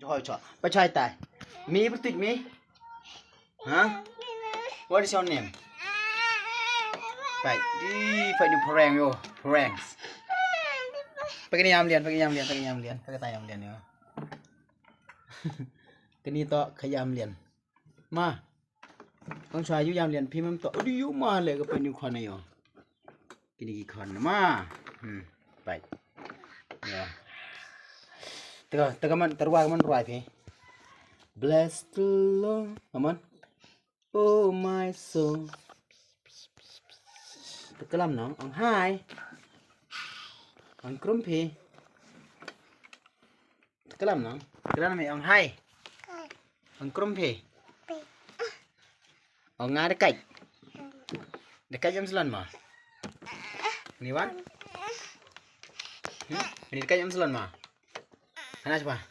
Thôi cho. Ba chai tai. Me protect me. Huh? What is your name? Phải đi phải đi prank yo. Pranks. ไปกันยามเรียนไปกระต่ายยามเรียนเนาะ กันนี่ต่อขยามเรียนมาต้องชายอยู่ยามเรียนพี่มันต่อดิอยู่มาเลยก็เป็นอยู่คนน่ะกินกี่คนมาไปเนี่ยแต่ก็มันterwaมันรวยพี่ Bless the Lord มัน Oh my soul ตะกะลำน้องอังหายอังกรุมพี่ตะกะลำน้องตะกะลำไม่อังหายอังกรุมพี่อังงาdekat jam 9 mah ni wan ini dekat jam 9 mah ana coba